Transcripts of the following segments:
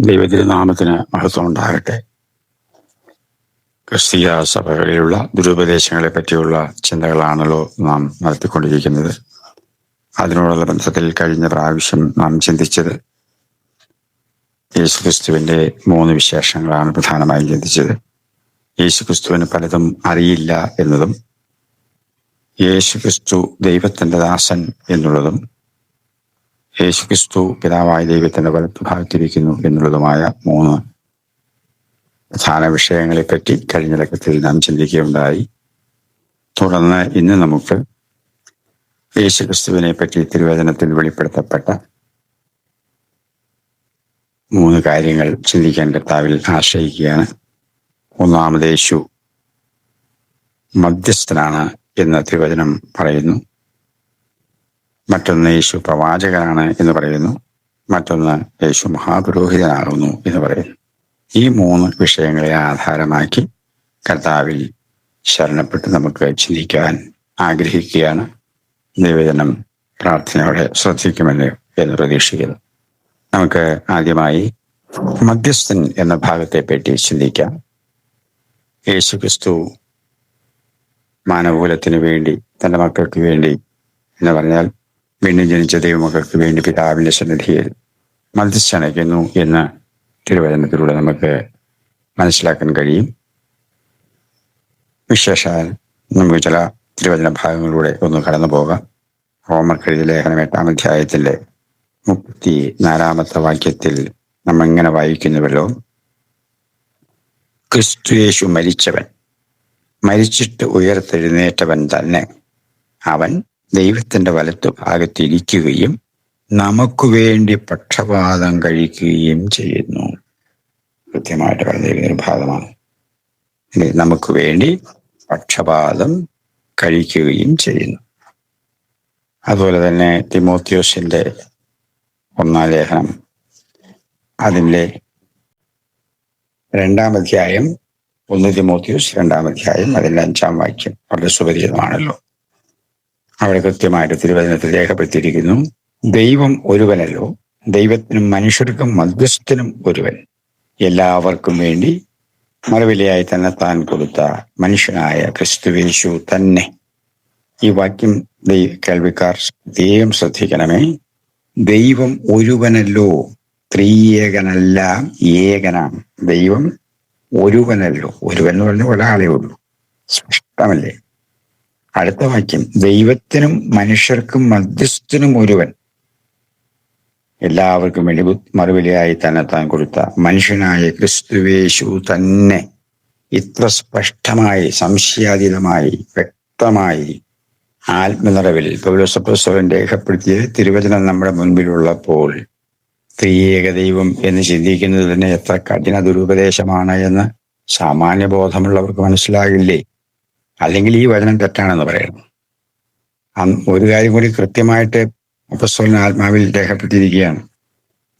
ദൈവതിരുനാമത്തിന് മഹത്വം ഉണ്ടാകട്ടെ. ക്രിസ്തീയ സഭകളിലുള്ള ദുരുപദേശങ്ങളെ പറ്റിയുള്ള ചിന്തകളാണല്ലോ നാം നടത്തിക്കൊണ്ടിരിക്കുന്നത്. അതിനോടുള്ള ബന്ധത്തിൽ കഴിഞ്ഞ പ്രാവശ്യം നാം ചിന്തിച്ചത് യേശുക്രിസ്തുവിന്റെ 3 വിശേഷങ്ങളാണ് പ്രധാനമായും ചിന്തിച്ചത്. യേശുക്രിസ്തുവിന് പലതും അറിയില്ല എന്നതും, യേശുക്രിസ്തു ദൈവത്തിന്റെ ദാസൻ എന്നുള്ളതും, യേശുക്രിസ്തു പിതാവായ ദൈവത്തിന്റെ വലത്തുഭാഗത്തിരിക്കുന്നു എന്നുള്ളതുമായ 3 പ്രധാന വിഷയങ്ങളെപ്പറ്റി കഴിഞ്ഞ ലക്കത്തിൽ നാം ചിന്തിക്കുകയുണ്ടായി. തുടർന്ന് ഇന്ന് നമുക്ക് യേശുക്രിസ്തുവിനെ പറ്റി തിരുവചനത്തിൽ വെളിപ്പെടുത്തപ്പെട്ട 3 കാര്യങ്ങൾ ചിന്തിക്കാൻ കർത്താവിൽ ആശ്രയിക്കുകയാണ്. ഒന്നാമത്, യേശു മധ്യസ്ഥനാണ് എന്ന് തിരുവചനം പറയുന്നു. മറ്റൊന്ന്, യേശു പ്രവാചകനാണ് എന്ന് പറയുന്നു. മറ്റൊന്ന്, യേശു മഹാപുരോഹിതനാകുന്നു എന്ന് പറയുന്നു. ഈ 3 വിഷയങ്ങളെ ആധാരമാക്കി കർത്താവിൽ ശരണപ്പെട്ട് നമുക്ക് ചിന്തിക്കാൻ ആഗ്രഹിക്കുകയാണ്. ദൈവജനം പ്രാർത്ഥനയോടെ ശ്രദ്ധിക്കുമല്ലോ എന്ന് പ്രതീക്ഷിക്കുന്നു. നമുക്ക് ആദ്യമായി മധ്യസ്ഥൻ എന്ന ഭാഗത്തെ പറ്റി ചിന്തിക്കാം. യേശുക്രിസ്തു മാനവകുലത്തിന് വേണ്ടി, തന്റെ മക്കൾക്ക് വേണ്ടി എന്ന് പറഞ്ഞാൽ വീണ്ടും ജനിച്ച ദൈവമക്കൾക്ക് വേണ്ടി പിതാവിന്റെ സന്നിധിയിൽ മധ്യസ്ഥനയ്ക്കുന്നു എന്ന് തിരുവചനത്തിലൂടെ നമുക്ക് മനസ്സിലാക്കാൻ കഴിയും. വിശേഷാൽ നമുക്ക് ചില തിരുവചന ഭാഗങ്ങളിലൂടെ ഒന്ന് കടന്നു പോകാം. റോമർക്കെഴുതിയ ലേഖനം 8-ാം അധ്യായത്തിന്റെ 34-ാമത്തെ വാക്യത്തിൽ നമ്മൾ ഇങ്ങനെ വായിക്കുന്നുവല്ലോ: ക്രിസ്തു യേശു മരിച്ചവൻ, മരിച്ചിട്ട് ഉയർത്തെഴുന്നേറ്റവൻ തന്നെ. അവൻ ദൈവത്തിന്റെ വലത്തുഭാഗത്തിരിക്കുകയും നമുക്ക് വേണ്ടി പക്ഷപാതം കഴിക്കുകയും ചെയ്യുന്നു. കൃത്യമായിട്ട് പറഞ്ഞിരിക്കുന്ന ഒരു ഭാഗമാണ്. നമുക്ക് വേണ്ടി പക്ഷപാതം കഴിക്കുകയും ചെയ്യുന്നു. അതുപോലെ തന്നെ തിമോത്തിയോസിന്റെ 1-ാം ലേഖനം അതിൻ്റെ 2-ാം അധ്യായം, 1 തിമോത്തിയോസ് 2-ാം അധ്യായം അതിൻ്റെ 5-ാം വാക്യം വളരെ സുപരിചിതമാണല്ലോ. അവിടെ കൃത്യമായിട്ട് തിരുവചനത്തിൽ രേഖപ്പെടുത്തിയിരിക്കുന്നു: ദൈവം ഒരുവനല്ലോ, ദൈവത്തിനും മനുഷ്യർക്കും മധ്യസ്ഥനും ഒരുവൻ, എല്ലാവർക്കും വേണ്ടി മറുവിലയായി തന്നെ താൻ കൊടുത്ത മനുഷ്യനായ ക്രിസ്തുയേശു തന്നെ. ഈ വാക്യം കേൾവിക്കാർ ദൈവം ശ്രദ്ധിക്കണമേ. ദൈവം ഒരുവനല്ലോ, ത്രിയേകനല്ല, ഏകനാണ്. ദൈവം ഒരുവനല്ലോ. ഒരുവൻ എന്ന് പറഞ്ഞാൽ ഒരാളെ ഉള്ളൂ. സ്പഷ്ടമല്ലേ? അടുത്ത വാക്യം: ദൈവത്തിനും മനുഷ്യർക്കും മധ്യസ്ഥനും ഒരുവൻ, എല്ലാവർക്കും വേണ്ടി മറുവിലയായി തന്നെ താൻ കൊടുത്ത മനുഷ്യനായ ക്രിസ്തുയേശു തന്നെ. ഇത്ര സ്പഷ്ടമായി, സംശയാതീതമായി, വ്യക്തമായി ആത്മനിറവിൽ പൗലോസ് അപ്പോസ്തലൻ രേഖപ്പെടുത്തിയ തിരുവചനം നമ്മുടെ മുൻപിലുള്ളപ്പോൾ ത്രിയേക ദൈവം എന്ന് ചിന്തിക്കുന്നത് തന്നെ എത്ര കഠിന ദുരുപദേശമാണ് എന്ന് സാമാന്യബോധമുള്ളവർക്ക് മനസ്സിലാകില്ലേ? അല്ലെങ്കിൽ ഈ വചനം തെറ്റാണെന്ന് പറയണം. ഒരു കാര്യം കൂടി കൃത്യമായിട്ട് അപ്പോസ്തലൻ ആത്മാവിൽ രേഖപ്പെടുത്തിയിരിക്കുകയാണ്: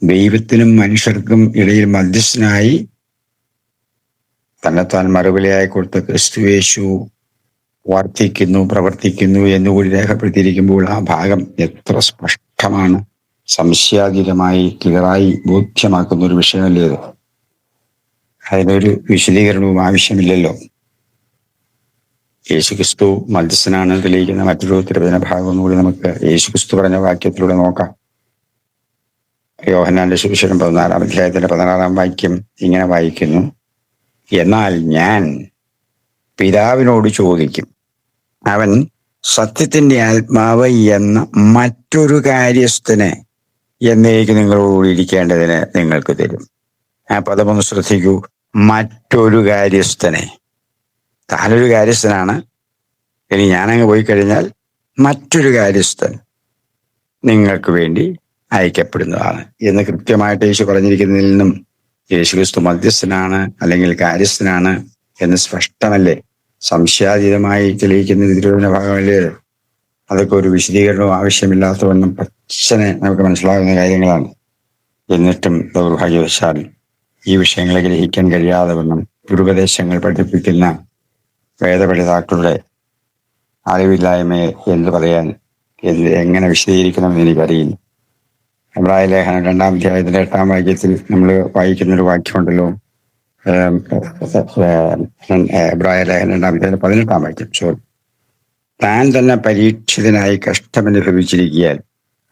ദൈവത്തിനും മനുഷ്യർക്കും ഇടയിൽ മധ്യസ്ഥനായി തന്നെത്താൻ മറുവിലയായി കൊടുത്ത ക്രിസ്തുയേശു വർത്തിക്കുന്നു, പ്രവർത്തിക്കുന്നു എന്നുകൂടി രേഖപ്പെടുത്തിയിരിക്കുമ്പോൾ ആ ഭാഗം എത്ര സ്പഷ്ടമാണ്, സംശയാതീതമായി ക്ലിയറായി ബോധ്യമാക്കുന്ന ഒരു വിഷയമല്ലേ ഇത്? അതിനൊരു വിശദീകരണവും ആവശ്യമില്ലല്ലോ. യേശുക്രിസ്തു മധ്യസ്ഥനാണ് തെളിയിക്കുന്ന മറ്റൊരു തിരുവചന ഭാഗം കൂടി നമുക്ക് യേശുക്രിസ്തു പറഞ്ഞ വാക്യത്തിലൂടെ നോക്കാം. യോഹന്നാന്റെ സുവിശേഷം 14-ാം അധ്യായത്തിന്റെ 16-ാം വാക്യം ഇങ്ങനെ വായിക്കുന്നു: എന്നാൽ ഞാൻ പിതാവിനോട് ചോദിക്കും, അവൻ സത്യത്തിന്റെ ആത്മാവ് എന്ന മറ്റൊരു കാര്യസ്ഥനെ എന്നേക്ക് നിങ്ങളോട് ഇരിക്കേണ്ടതിന് നിങ്ങൾക്ക് തരും. ആ പദമൊന്ന് ശ്രദ്ധിക്കൂ. മറ്റൊരു കാര്യസ്ഥനെ. താനൊരു കാര്യസ്ഥനാണ്, ഇനി ഞാനങ്ങ് പോയി കഴിഞ്ഞാൽ മറ്റൊരു കാര്യസ്ഥൻ നിങ്ങൾക്ക് വേണ്ടി അയക്കപ്പെടുന്നതാണ് എന്ന് കൃത്യമായിട്ട് യേശു പറഞ്ഞിരിക്കുന്നതിൽ നിന്നും യേശുക്രിസ്തു മധ്യസ്ഥനാണ് അല്ലെങ്കിൽ കാര്യസ്ഥനാണ് എന്ന് സ്പഷ്ടമല്ലേ? സംശയാതീതമായി തെളിയിക്കുന്ന തിരുവചന ഭാഗമല്ലേ? അതൊക്കെ ഒരു വിശദീകരണവും ആവശ്യമില്ലാത്തവണ്ണം പച്ചനെ നമുക്ക് മനസ്സിലാകുന്ന കാര്യങ്ങളാണ്. എന്നിട്ടും ദൗർഭാഗ്യവശാൽ ഈ വിഷയങ്ങളെ ഗ്രഹിക്കാൻ കഴിയാതെ വണ്ണം ദുരുപദേശങ്ങൾ പഠിപ്പിക്കുന്ന വേദപഠിതാക്കളുടെ അറിവില്ലായ്മയെ എന്ത് പറയാൻ, എങ്ങനെ വിശദീകരിക്കണമെന്ന് എനിക്കറിയില്ല. എബ്രായ ലേഖനം 2-ാം അധ്യായത്തിന്റെ 8-ാം വാക്യത്തിൽ നമ്മൾ വായിക്കുന്നൊരു വാക്യമുണ്ടല്ലോ. എബ്രായ ലേഖനം 2-ാം അധ്യായത്തിൽ 18-ാം വാക്യം. താൻ തന്നെ പരീക്ഷിതനായി കഷ്ടമനുഭവിച്ചിരിക്കാൻ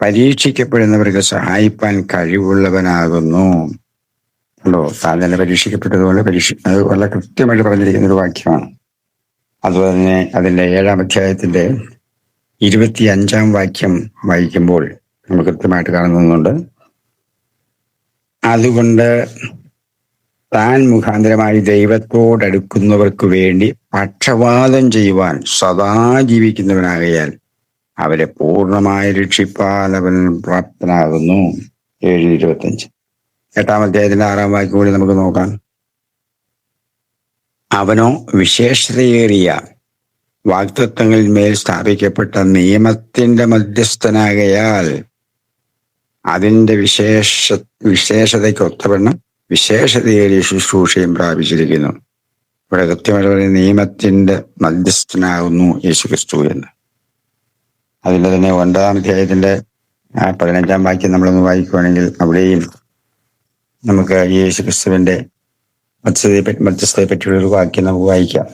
പരീക്ഷിക്കപ്പെടുന്നവർക്ക് സഹായിപ്പാൻ കഴിവുള്ളവനാകുന്നു. ഉണ്ടോ? താൻ തന്നെ പരീക്ഷിക്കപ്പെട്ടതുപോലെ അത് വളരെ കൃത്യമായിട്ട് പറഞ്ഞിരിക്കുന്ന ഒരു വാക്യമാണ്. അതുപോലെ തന്നെ അതിന്റെ 7-ാം അധ്യായത്തിന്റെ 25-ാം വാക്യം വായിക്കുമ്പോൾ നമ്മൾ കൃത്യമായിട്ട് കാണുന്നുണ്ട്. അതുകൊണ്ട് താൻ മുഖാന്തരമായി ദൈവത്തോടടുക്കുന്നവർക്ക് വേണ്ടി പക്ഷപാതം ചെയ്യുവാൻ സദാ ജീവിക്കുന്നവനാകയാൽ അവരെ പൂർണ്ണമായി രക്ഷിപ്പാൻ അവൻ പ്രാപ്തനാകുന്നു. 7:25. 8-ാം അധ്യായത്തിന്റെ 6-ാം വാക്യം കൂടി നമുക്ക് നോക്കാം. അവനോ വിശേഷതയേറിയ വാഗ്ദത്തങ്ങളിന്മേൽ സ്ഥാപിക്കപ്പെട്ട നിയമത്തിന്റെ മധ്യസ്ഥനാകയാൽ അതിന്റെ വിശേഷതയ്ക്കൊത്തവണ്ണം വിശേഷതയേറിയ ശുശ്രൂഷയും പ്രാപിച്ചിരിക്കുന്നു. ഇവിടെ കൃത്യമായിട്ട് പറയുന്ന നിയമത്തിന്റെ മധ്യസ്ഥനാകുന്നു യേശുക്രിസ്തു എന്ന്. അതിന്റെ തന്നെ 9-ാം അധ്യായത്തിന്റെ 15-ാം വാക്യം നമ്മളൊന്ന് വായിക്കുകയാണെങ്കിൽ അവിടെയും നമുക്ക് യേശുക്രിസ്തുവിന്റെ മധ്യസ്ഥതയെ പറ്റിയുള്ള ഒരു വാക്യം നമുക്ക് വായിക്കാം.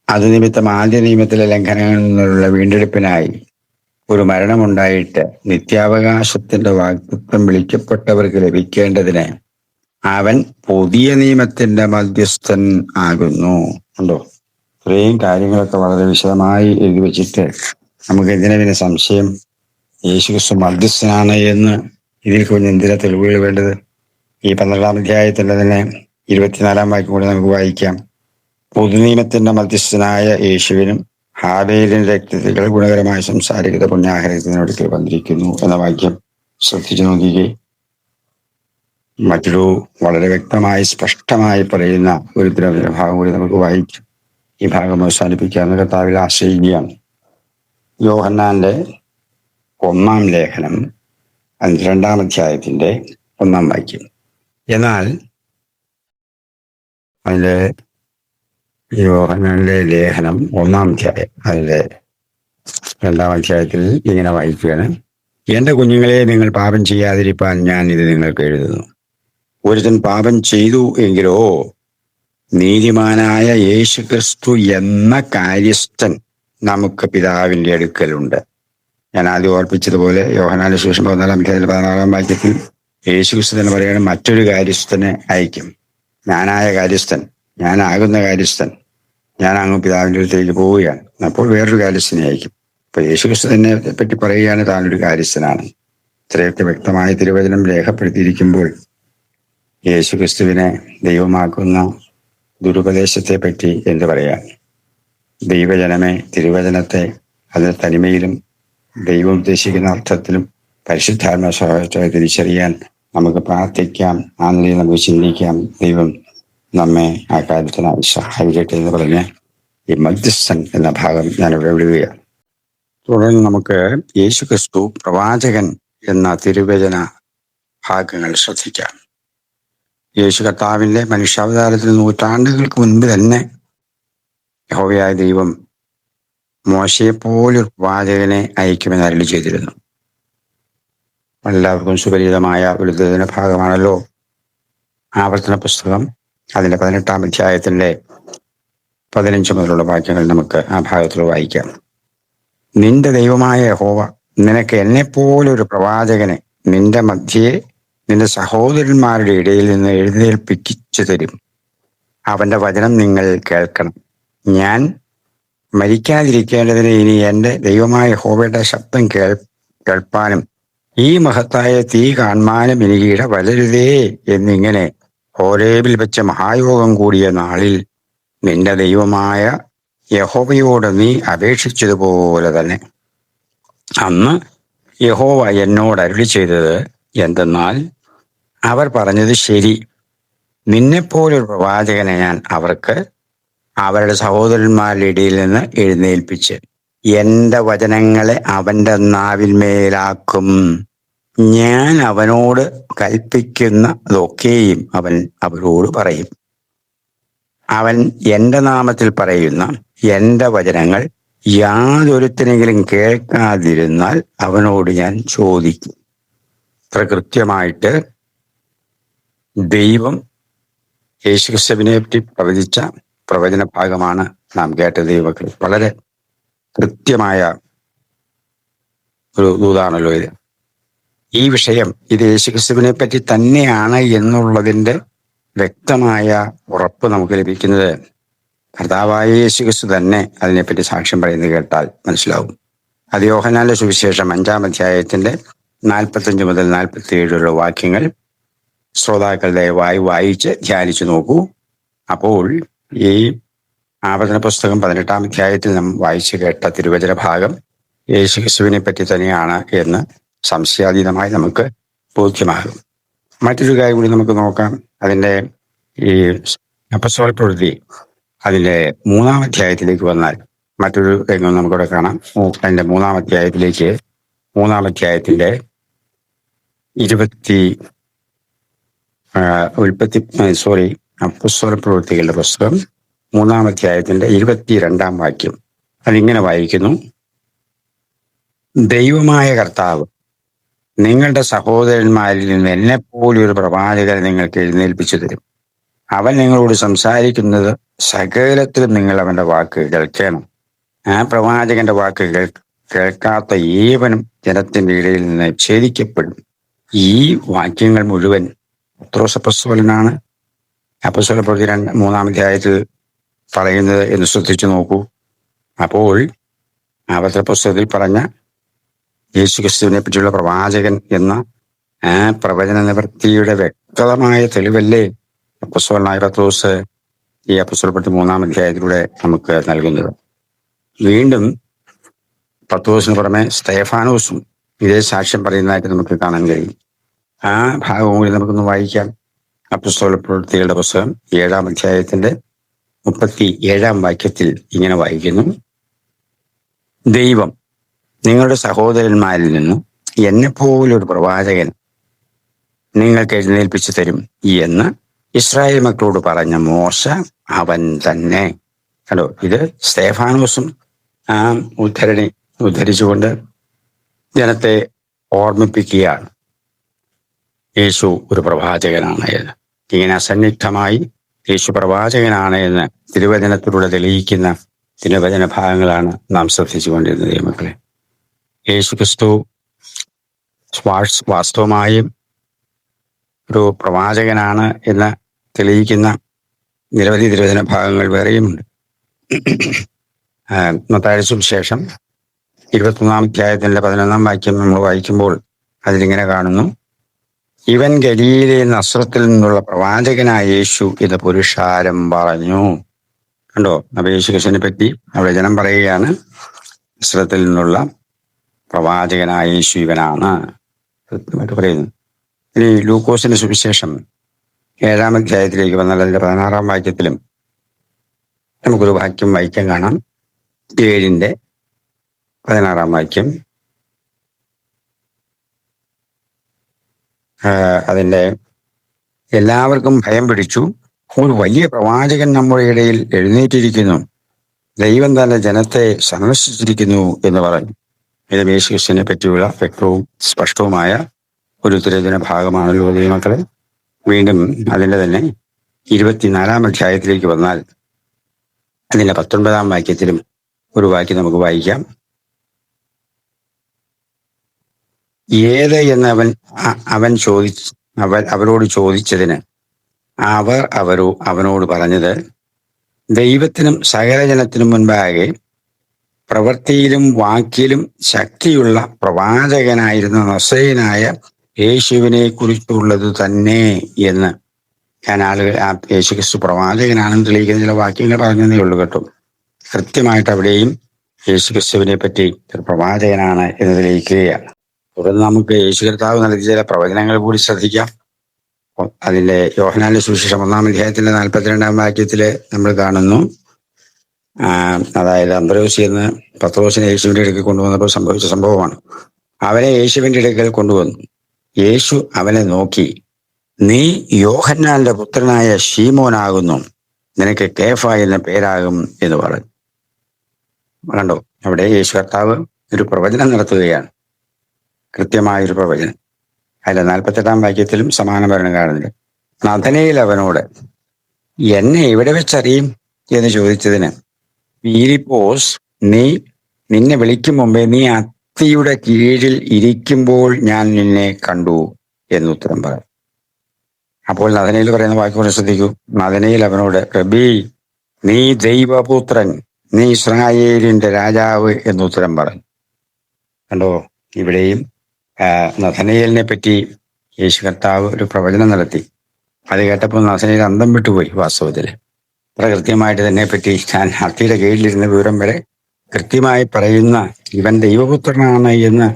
അത് നിമിത്തം ആദ്യ നിയമത്തിലെ ലംഘനങ്ങളിൽ നിന്നുള്ള വീണ്ടെടുപ്പിനായി ഒരു മരണമുണ്ടായിട്ട് നിത്യാവകാശത്തിന്റെ വാഗ്ദത്തം വിളിക്കപ്പെട്ടവർക്ക് ലഭിക്കേണ്ടതിന് അവൻ പുതിയ നിയമത്തിന്റെ മധ്യസ്ഥൻ ആകുന്നു. ഉണ്ടോ? ഇത്രയും കാര്യങ്ങളൊക്കെ വളരെ വിശദമായി എഴുതി വെച്ചിട്ട് നമുക്ക് ഇതിനെ സംശയം യേശുക്രിസ്തു മധ്യസ്ഥനാണ് എന്ന് ഇതിൽ കുഞ്ഞ് എന്തിനാ തെളിവുകൾ വേണ്ടത്? ഈ 12-ാം അധ്യായത്തിന്റെ തന്നെ 24-ാം വാക്യം കൂടി നമുക്ക് വായിക്കാം. പുതുനിയമത്തിന്റെ മധ്യസ്ഥനായ യേശുവിനും ഹാബേലിന്റെ രക്തത്തിൽ ഗുണകരമായി സംസാരിക്കുന്ന പുണ്യാഹരത്തിനടുക്കൽ വന്നിരിക്കുന്നു എന്ന വാക്യം ശ്രദ്ധിച്ചു നോക്കിക്കേ. മറ്റൊരു വളരെ വ്യക്തമായി സ്പഷ്ടമായി പറയുന്ന ഒരു ഭാഗം കൂടി നമുക്ക് വായിക്കാം. ഈ ഭാഗം അവസാനിപ്പിക്കാവുന്ന കർത്താവിൽ ആശ്രയിക്കുകയാണ്. യോഹന്നാന്റെ 1-ാം ലേഖനം 2-ാം അധ്യായത്തിന്റെ 1-ാം വാക്യം. എന്നാൽ അതിന്റെ യോഹന്നാന്റെ ലേഖനം 1-ാം അധ്യായം അതിന്റെ 2-ാം അധ്യായത്തിൽ ഇങ്ങനെ വായിക്കുകയാണ്. എന്റെ കുഞ്ഞുങ്ങളെ, നിങ്ങൾ പാപം ചെയ്യാതിരിപ്പാൻ ഞാൻ ഇത് നിങ്ങൾക്ക് എഴുതുന്നു. ഒരുത്തൻ പാപം ചെയ്തു എങ്കിലോ നീതിമാനായ യേശുക്രിസ്തു എന്ന കാര്യസ്ഥൻ നമുക്ക് പിതാവിന്റെ അടുക്കലുണ്ട്. ഞാൻ ആദ്യം ഓർപ്പിച്ചതുപോലെ യോഹന്നാന്റെ സുവിശേഷം 14-ാം അധ്യായത്തിൽ 16-ാം വാക്യത്തിൽ യേശുക്രിസ്തു തന്നെ പറയുകയാണ്, മറ്റൊരു കാര്യസ്ഥനെ അയക്കും. ഞാനായ കാര്യസ്ഥൻ, ഞാനാകുന്ന കാര്യസ്ഥൻ, ഞാൻ അങ്ങ് പിതാവിന്റെ അടുത്തേക്ക് പോവുകയാണ്. അപ്പോൾ വേറൊരു കാര്യസ്ഥനെ അയക്കും. അപ്പൊ യേശുക്രിസ്തു തന്നെ പറ്റി പറയുകയാണ് താനൊരു കാര്യസ്ഥനാണ്. ഇത്രയൊക്കെ വ്യക്തമായ തിരുവചനം രേഖപ്പെടുത്തിയിരിക്കുമ്പോൾ യേശുക്രിസ്തുവിനെ ദൈവമാക്കുന്ന ദുരുപദേശത്തെ പറ്റി എന്ത് പറയാൻ? ദൈവജനമേ, തിരുവചനത്തെ അതിന്റെ തനിമയിലും ദൈവം ഉദ്ദേശിക്കുന്ന അർത്ഥത്തിലും പരിശുദ്ധാത്മ സഹായത്തോടെ തിരിച്ചറിയാൻ നമുക്ക് പ്രാർത്ഥിക്കാം. ആ നിലയിൽ നമുക്ക് ചിന്തിക്കാം. ദൈവം നമ്മെ ആ കാര്യത്തിനായി സഹായിക്കട്ടെ എന്ന് പറഞ്ഞ് ഈ മധ്യസ്ഥൻ എന്ന ഭാഗം ഞാനിവിടെ വിടുകയാണ്. തുടർന്ന് നമുക്ക് യേശുക്രിസ്തു പ്രവാചകൻ എന്ന തിരുവചന ഭാഗങ്ങൾ ശ്രദ്ധിക്കാം. യേശു കർത്താവിന്റെ മനുഷ്യാവതാരത്തിന് നൂറ്റാണ്ടുകൾക്ക് മുൻപ് തന്നെ യഹോവയായ ദൈവം മോശയെപ്പോലൊരു പ്രവാചകനെ അയക്കുമെന്ന് അരുളി ചെയ്തിരുന്നു. എല്ലാവർക്കും സുപരിചിതമായ ഒരു ദൈവ ഭാഗമാണല്ലോ ആവർത്തന പുസ്തകം. അതിന്റെ 18-ാം അധ്യായത്തിന്റെ 15 മുതലുള്ള വാക്യങ്ങൾ നമുക്ക് ആ ഭാഗത്തിൽ വായിക്കാം. നിന്റെ ദൈവമായ യഹോവ നിനക്ക് എന്നെപ്പോലൊരു പ്രവാചകനെ നിന്റെ മധ്യേ നിന്റെ സഹോദരന്മാരുടെ ഇടയിൽ നിന്ന് എഴുന്നേൽപ്പിച്ചു തരും. അവന്റെ വചനം നിങ്ങൾ കേൾക്കണം. ഞാൻ മരിക്കാതിരിക്കേണ്ടതിന് ഇനി എന്റെ ദൈവമായ യഹോവയുടെ ശബ്ദം കേൾപ്പാനും ഈ മഹത്തായ തീ കാണാനും എനിക്ക് ഇട വരരുതേ എന്നിങ്ങനെ ഹോരേബിൽ വെച്ച മഹായോഗം കൂടിയ നാളിൽ നിന്റെ ദൈവമായ യഹോവയോട് നീ അപേക്ഷിച്ചതുപോലെ തന്നെ അന്ന് യഹോവ എന്നോട് അരുളി ചെയ്തത് എന്തെന്നാൽ, അവർ പറഞ്ഞത് ശരി, നിന്നെപ്പോലൊരു പ്രവാചകനെ ഞാൻ അവർക്ക് അവരുടെ സഹോദരന്മാരുടെ ഇടയിൽ നിന്ന് എഴുന്നേൽപ്പിച്ച് എന്റെ വചനങ്ങളെ അവന്റെ നാവിന്മേലാക്കും. ഞാൻ അവനോട് കൽപ്പിക്കുന്നതൊക്കെയും അവൻ അവരോട് പറയും. അവൻ എന്റെ നാമത്തിൽ പറയുന്ന എന്റെ വചനങ്ങൾ യാതൊരുത്തനെങ്കിലും കേൾക്കാതിരുന്നാൽ അവനോട് ഞാൻ ചോദിക്കും. അത്ര കൃത്യമായിട്ട് ദൈവം യേശുക്രിസ്തുവിനെ പറ്റി പ്രവചിച്ച പ്രവചന ഭാഗമാണ് നാം കേട്ട ദൈവമക്കൾ. വളരെ കൃത്യമായ ഒരു ദൂതാണല്ലോ ഇത്. ഈ വിഷയം ഇത് യേശുക്രിസ്തുവിനെ പറ്റി തന്നെയാണ് എന്നുള്ളതിൻ്റെ വ്യക്തമായ ഉറപ്പ് നമുക്ക് ലഭിക്കുന്നത് കർത്താവായ യേശുക്രിസ്തു തന്നെ അതിനെപ്പറ്റി സാക്ഷ്യം പറയുന്നത് കേട്ടാൽ മനസ്സിലാവും. അത് യോഹന്നാന്റെ സുവിശേഷം 5-ാം അധ്യായത്തിന്റെ 45 മുതൽ 47 വാക്യങ്ങൾ ശ്രോതാക്കൾ ദയവായി വായിച്ച് ധ്യാനിച്ചു നോക്കൂ. അപ്പോൾ ഈ ആവർത്തന പുസ്തകം 18-ാം അധ്യായത്തിൽ നാം വായിച്ചു കേട്ട തിരുവചന ഭാഗം യേശുക്രിസ്തുവിനെ പറ്റി തന്നെയാണ് എന്ന് സംശയാതീതമായി നമുക്ക് ബോധ്യമാകും. മറ്റൊരു കാര്യം കൂടി നമുക്ക് നോക്കാം. അതിൻ്റെ ഈ അപ്പസ്തോല പ്രവൃത്തി അതിൻ്റെ 3-ാം അധ്യായത്തിലേക്ക് വന്നാൽ മറ്റൊരു രംഗം നമുക്കിവിടെ കാണാം. അതിൻ്റെ 3-ാം അധ്യായത്തിലേക്ക് 3-ാം അധ്യായത്തിൻ്റെ അപ്പസ്തോല പ്രവൃത്തികളുടെ പുസ്തകം 3-ാം അധ്യായത്തിന്റെ 22-ാം വാക്യം അതിങ്ങനെ വായിക്കുന്നു: ദൈവമായ കർത്താവ് നിങ്ങളുടെ സഹോദരന്മാരിൽ നിന്ന് എന്നെപ്പോലെ ഒരു പ്രവാചകനെ നിങ്ങൾക്ക് എഴുന്നേൽപ്പിച്ചു തരും. അവൻ നിങ്ങളോട് സംസാരിക്കുന്നത് സകലത്തിലും നിങ്ങൾ അവന്റെ വാക്ക് കേൾക്കണം. ആ പ്രവാചകന്റെ വാക്ക് കേൾക്കാത്ത ഏവനും ജനത്തിന്റെ ഇടയിൽ നിന്ന് ഛേദിക്കപ്പെടും. ഈ വാക്യങ്ങൾ മുഴുവൻ പത്രോസ് അപ്പോസ്തലനാണ് അപ്പോസ്തല പ്രവൃത്തി 3-ാം അധ്യായത്തിൽ പറയുന്നത് എന്ന് ശ്രദ്ധിച്ചു നോക്കൂ. അപ്പോൾ ആവർത്തന പുസ്തകത്തിൽ പറഞ്ഞ യേശുക്രിസ്തുവിനെ പറ്റിയുള്ള പ്രവാചകൻ എന്ന ആ പ്രവചന നിവൃത്തിയുടെ വ്യക്തമായ തെളിവല്ലേ അപ്പോസ്തലനായ പത്രോസ് ഈ അപ്പോസ്തല പ്രവൃത്തി 3-ാം അധ്യായത്തിലൂടെ നമുക്ക് നൽകുന്നത്. വീണ്ടും പത്രോസിന് പുറമെ സ്തെഫാനോസും ഇതേ സാക്ഷ്യം പറയുന്നതായിട്ട് നമുക്ക് കാണാൻ കഴിയും. ആ ഭാഗവും കൂടി നമുക്കൊന്ന് വായിക്കാം. അപ്പോസ്തല പ്രവൃത്തികളുടെ പുസ്തകം 7-ാം അധ്യായത്തിന്റെ 37-ാം വാക്യത്തിൽ ഇങ്ങനെ വായിക്കുന്നു: ദൈവം നിങ്ങളുടെ സഹോദരന്മാരിൽ നിന്നും എന്നെപ്പോലൊരു പ്രവാചകൻ നിങ്ങൾക്ക് എഴുന്നേൽപ്പിച്ചു തരും എന്ന് ഇസ്രായേൽ മക്കളോട് പറഞ്ഞ മോശ അവൻ തന്നെ. കണ്ടോ, ഇത് സ്തെഫാനോസും ആ ഉദ്ധരണി ഉദ്ധരിച്ചുകൊണ്ട് ജനത്തെ ഓർമ്മിപ്പിക്കുകയാണ് യേശു ഒരു പ്രവാചകനാണ് എന്ന്. ഇങ്ങനെ അസന്നിഗ്ധമായി യേശു പ്രവാചകനാണ് എന്ന് തിരുവചനത്തിലൂടെ തെളിയിക്കുന്ന തിരുവചന ഭാഗങ്ങളാണ് നാം ശ്രദ്ധിച്ചുകൊണ്ടിരുന്നത് മക്കളെ. യേശു ക്രിസ്തു വാസ്തവമായും ഒരു പ്രവാചകനാണ് എന്ന് തെളിയിക്കുന്ന നിരവധി തിരുവചന ഭാഗങ്ങൾ വേറെയുമുണ്ട്. മത്തായിയുടെ സുവിശേഷം 21-ാം അധ്യായത്തിന്റെ 11-ാം വാക്യം നമ്മൾ വായിക്കുമ്പോൾ അതിലിങ്ങനെ കാണുന്നു: ഇവൻ ഗലീലയിലെ നസ്രത്തിൽ നിന്നുള്ള പ്രവാചകനായ യേശു എന്ന് പുരുഷാരം പറഞ്ഞു. കണ്ടോ, അപ്പൊ യേശു ക്രിസ്തുവിനെ പറ്റി അവിടെ ജനം പറയുകയാണ് നസ്രത്തിൽ നിന്നുള്ള പ്രവാചകനായ യേശു ഇവനാണ് കൃത്യമായിട്ട് പറയുന്നു. ഇനി ലൂക്കോസിന്റെ സുവിശേഷം 7-ാം അധ്യായത്തിലേക്ക് വന്നാൽ അതിന്റെ 16-ാം വാക്യത്തിലും നമുക്കൊരു വാക്യം കാണാം. 7-ന്റെ 16-ാം വാക്യം. അതിൻ്റെ എല്ലാവർക്കും ഭയം പിടിച്ചു. ഒരു വലിയ പ്രവാചകൻ നമ്മുടെ ഇടയിൽ എഴുന്നേറ്റിരിക്കുന്നു, ദൈവം തന്നെ ജനത്തെ സന്ദർശിച്ചിരിക്കുന്നു എന്ന് പറഞ്ഞു. ഇത് യേശു ക്രിസ്തുവിനെ പറ്റിയുള്ള വ്യക്തവും സ്പഷ്ടവുമായ ഒരു തിരുവചന ഭാഗമാണല്ലോ ദൈവമക്കളെ. വീണ്ടും അതിൻ്റെ തന്നെ 24-ാം അധ്യായത്തിലേക്ക് വന്നാൽ അതിൻ്റെ 19-ാം വാക്യത്തിലും ഒരു വാക്യം നമുക്ക് വായിക്കാം. ഏത് എന്ന് അവരോട് ചോദിച്ചതിന് അവനോട് പറഞ്ഞത്, ദൈവത്തിനും സകലജനത്തിനും മുൻപാകെ പ്രവൃത്തിയിലും വാക്കിലും ശക്തിയുള്ള പ്രവാചകനായിരുന്ന നസറേയനായ യേശുവിനെ കുറിച്ചുള്ളത് തന്നെ എന്ന്. ഞാൻ ആളുകൾ യേശുക്രിസ്തു പ്രവാചകനാണെന്ന് തെളിയിക്കുന്ന ചില വാക്യങ്ങൾ പറഞ്ഞതേ ഉള്ളൂ കേട്ടോ. കൃത്യമായിട്ട് അവിടെയും യേശുക്രിസ്തുവിനെ പറ്റി ഒരു പ്രവാചകനാണ് എന്ന് തെളിയിക്കുകയാണ്. തുടർന്ന് നമുക്ക് യേശു കർത്താവ് നൽകിയ ചില പ്രവചനങ്ങൾ കൂടി ശ്രദ്ധിക്കാം. അതിലെ യോഹന്നാന്റെ സുവിശേഷം 1-ാം അധ്യായത്തിന്റെ 42-ാം വാക്യത്തില് നമ്മൾ കാണുന്നു, അതായത് അന്ത്രയോസ് എന്ന് പത്രോസിനെ യേശുവിന്റെ അടുക്കൽ കൊണ്ടുവന്നപ്പോൾ സംഭവിച്ച സംഭവമാണ്. അവനെ യേശുവിന്റെ അടുക്കൽ കൊണ്ടുവന്നു. യേശു അവനെ നോക്കി, നീ യോഹന്നാന്റെ പുത്രനായ ശീമോനാകുന്നു, നിനക്ക് കേഫ എന്ന പേരാകും എന്ന് പറഞ്ഞു. കണ്ടോ, അവിടെ യേശു കർത്താവ് ഒരു പ്രവചനം നടത്തുകയാണ്, കൃത്യമായൊരു പ്രവചനം. അല്ല, 48 വാക്യത്തിലും സമാന ഭരണം കാണുന്നുണ്ട്. നഥനയേൽ അവനോട്, എന്നെ എവിടെ വെച്ചറിയും എന്ന് ചോദിച്ചതിന്, ഫിലിപ്പോസ് നിന്നെ വിളിക്കും മുമ്പേ നീ അത്തിയുടെ കീഴിൽ ഇരിക്കുമ്പോൾ ഞാൻ നിന്നെ കണ്ടു എന്നുത്തരം പറയും. അപ്പോൾ നഥനയേൽ പറയുന്ന വാക്കുകൾ ശ്രദ്ധിക്കൂ. നഥനയേൽ അവനോട്, റബ്ബീ, നീ ദൈവപുത്രൻ, നീ ഇസ്രായേലിന്റെ രാജാവ് എന്നുത്തരം പറഞ്ഞു. കണ്ടോ, ഇവിടെയും നഥനയേലിനെ പറ്റി യേശു കർത്താവ് ഒരു പ്രവചനം നടത്തി. അത് കേട്ടപ്പോൾ നഥനയേൽ അന്തം വിട്ടുപോയി. വാസ്തവത്തില് അത്ര കൃത്യമായിട്ട് തന്നെ പറ്റി ഞാൻ അത്തിയുടെ കീഴിലിരുന്ന വിവരം വരെ കൃത്യമായി പറയുന്ന ഇവൻ ദൈവപുത്രനാണ് എന്ന്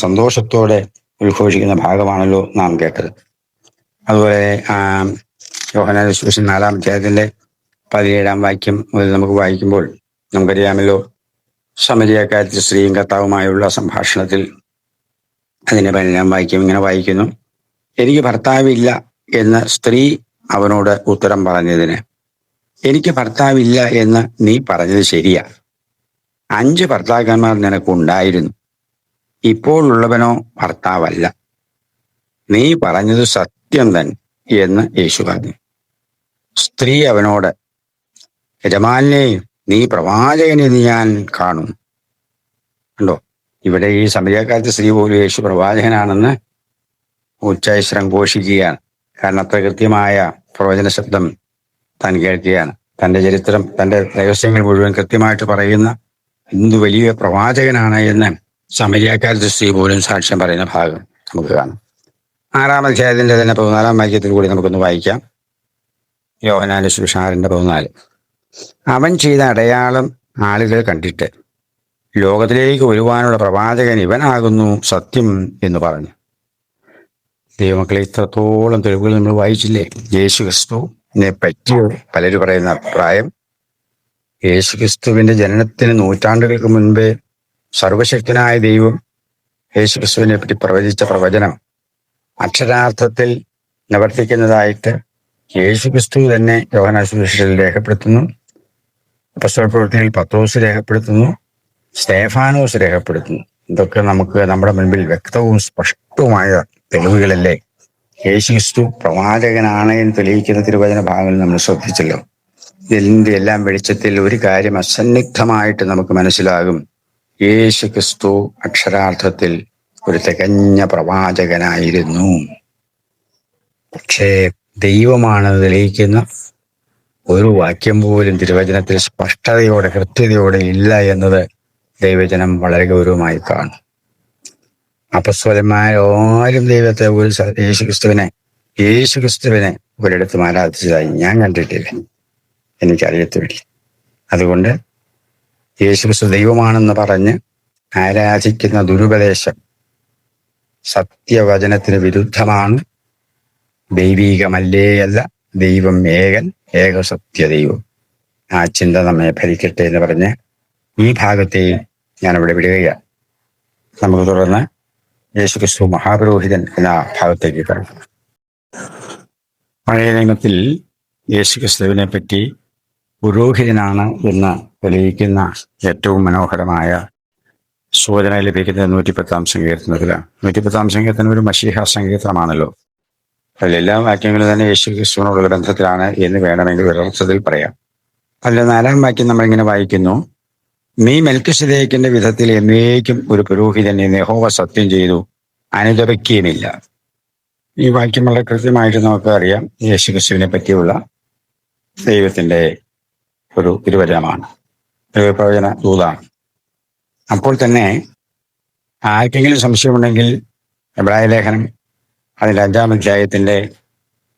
സന്തോഷത്തോടെ ഉദ്ഘോഷിക്കുന്ന ഭാഗമാണല്ലോ നാം കേട്ടത്. അതുപോലെ യോഹന്നാന്റെ സുവിശേഷം 4-ാം അധ്യായത്തിന്റെ 17-ാം വാക്യം മുതൽ നമുക്ക് വായിക്കുമ്പോൾ നമുക്കറിയാമല്ലോ, സമരിയക്കാരത്തി സ്ത്രീയും കർത്താവുമായുള്ള സംഭാഷണത്തിൽ അതിന്റെ 17-ാം വാക്യം ഇങ്ങനെ വായിക്കുന്നു: എനിക്ക് ഭർത്താവില്ല എന്ന് സ്ത്രീ അവനോട് ഉത്തരം പറഞ്ഞതിന്, എനിക്ക് ഭർത്താവില്ല എന്ന് നീ പറഞ്ഞത് ശരിയാ. 5 ഭർത്താക്കന്മാർ നിനക്കുണ്ടായിരുന്നു, ഇപ്പോൾ ഉള്ളവനോ ഭർത്താവല്ല. നീ പറഞ്ഞത് സത്യം തന്നെ എന്ന് യേശു പറഞ്ഞു. സ്ത്രീ അവനോട്, യജമാനേ, നീ പ്രവാചകനെന്ന് ഞാൻ കാണുന്നു. കണ്ടോ, ഇവിടെ ഈ സമരിയക്കാരത്തെ സ്ത്രീ പോലും യേശു പ്രവാചകനാണെന്ന് ഉച്ചൈശ്വരം ഘോഷിക്കുകയാണ്. കാരണം അത്ര കൃത്യമായ പ്രവചന ശബ്ദം താൻ കേൾക്കുകയാണ്. തന്റെ ചരിത്രം, തന്റെ രഹസ്യങ്ങൾ മുഴുവൻ കൃത്യമായിട്ട് പറയുന്ന എന്ത് വലിയ പ്രവാചകനാണ് എന്ന് സമരിയക്കാരത്തെ സ്ത്രീ പോലും സാക്ഷ്യം പറയുന്ന ഭാഗം നമുക്ക് കാണാം. 6-ാം അധ്യായത്തിന്റെ തന്നെ 14-ാം വാക്യത്തിൽ കൂടി നമുക്കൊന്ന് വായിക്കാം. യോഹന്നാന്റെ സുവിശേഷം 6:14. അവൻ ചെയ്ത അടയാളം ആളുകൾ കണ്ടിട്ട്, ലോകത്തിലേക്ക് വരുവാനുള്ള പ്രവാചകൻ ഇവനാകുന്നു സത്യം എന്ന് പറഞ്ഞു. ദൈവമക്കളെ, ഇത്രത്തോളം തെളിവുകൾ നമ്മൾ വായിച്ചില്ലേ? യേശു ക്രിസ്തുവിനെ പറ്റി പലരും പറയുന്ന അഭിപ്രായം, യേശു ക്രിസ്തുവിന്റെ ജനനത്തിന് നൂറ്റാണ്ടുകൾക്ക് മുൻപേ സർവശക്തനായ ദൈവം യേശു ക്രിസ്തുവിനെ പറ്റി പ്രവചിച്ച പ്രവചനം അക്ഷരാർത്ഥത്തിൽ നിവർത്തിക്കുന്നതായിട്ട് യേശു ക്രിസ്തു തന്നെ യോഹന്നാന്റെ സുവിശേഷത്തിൽ രേഖപ്പെടുത്തുന്നു. അപ്പോസ്തല പ്രവൃത്തികളിൽ പത്രോസ് രേഖപ്പെടുത്തുന്നു, സ്തേഫാനോസ് രേഖപ്പെടുത്തുന്നു. ഇതൊക്കെ നമുക്ക് നമ്മുടെ മുൻപിൽ വ്യക്തവും സ്പഷ്ടവുമായ തെളിവുകളല്ലേ? യേശു ക്രിസ്തു പ്രവാചകനാണ് എന്ന് തെളിയിക്കുന്ന തിരുവചന ഭാഗങ്ങൾ നമ്മൾ ശ്രദ്ധിച്ചല്ലോ. ഇതിന്റെ എല്ലാം വെളിച്ചത്തിൽ ഒരു കാര്യം അസന്നിഗ്ധമായിട്ട് നമുക്ക് മനസ്സിലാകും: യേശു ക്രിസ്തു അക്ഷരാർത്ഥത്തിൽ ഒരു തികഞ്ഞ പ്രവാചകനായിരുന്നു. പക്ഷേ ദൈവമാണെന്ന് തെളിയിക്കുന്ന ഒരു വാക്യം പോലും തിരുവചനത്തിൽ സ്പഷ്ടതയോടെ, കൃത്യതയോടെ ഇല്ല എന്നത് ദൈവജനം വളരെ ഗൗരവമായി കാണും. അപ്പസ്വലന്മാരും ദൈവത്തെ യേശു ക്രിസ്തുവിനെ ഒരിടത്തും ആരാധിച്ചതായി ഞാൻ കണ്ടിട്ടില്ല, എനിക്കറിയത്തില്ല. അതുകൊണ്ട് യേശു ക്രിസ്തു ദൈവമാണെന്ന് പറഞ്ഞ് ആരാധിക്കുന്ന ദുരുപദേശം സത്യവചനത്തിന് വിരുദ്ധമാണ്. ദൈവീകമല്ലേ അല്ല, ദൈവം ഏകൻ, ഏകസത്യ ദൈവം. ആ ചിന്ത നമ്മെ ഭരിക്കട്ടെ എന്ന് പറഞ്ഞ് ഈ ഭാഗത്തെയും ഞാനവിടെ വിടുകയാണ്. നമുക്ക് തുടർന്ന് യേശു ക്രിസ്തു മഹാപുരോഹിതൻ എന്ന ഭാഗത്തേക്ക് കടക്കും. പഴയ നിയമത്തിൽ യേശു ക്രിസ്തുവിനെ പറ്റി പുരോഹിതനാണ് എന്ന് തെളിയിക്കുന്ന ഏറ്റവും മനോഹരമായ സൂചന ലഭിക്കുന്നത് 110-ാം സങ്കീർത്തനത്തിലാണ്. 110-ാം സങ്കീർത്തനം ഒരു മശീഹ സങ്കീർത്തനമാണല്ലോ. അതിലെല്ലാ വാക്യങ്ങളും തന്നെ യേശു ക്രിസ്തുവിനോടുള്ള ബന്ധത്തിലാണ് എന്ന് വേണമെങ്കിൽ ഒരർത്ഥത്തിൽ പറയാം. അതിൽ 4-ാം വാക്യം നമ്മളിങ്ങനെ വായിക്കുന്നു: നീ മെൽക്കിസേദെക്കിന്റെ വിധത്തിൽ എന്നേക്കും ഒരു പുരോഹിതൻ എന്ന് യഹോവ സത്യം ചെയ്തു, അനുതപിക്കുകയുമില്ല. ഈ വാക്യം വളരെ കൃത്യമായിട്ട് നമുക്ക് അറിയാം, യേശു ക്രിസ്തുവിനെ പറ്റിയുള്ള ദൈവത്തിന്റെ ഒരു തിരുവചനമാണ്, പ്രവചന ദൂതാണ്. അപ്പോൾ തന്നെ ആർക്കെങ്കിലും സംശയമുണ്ടെങ്കിൽ എബ്രായ ലേഖനം അതിൻ്റെ 5-ാം അധ്യായത്തിന്റെ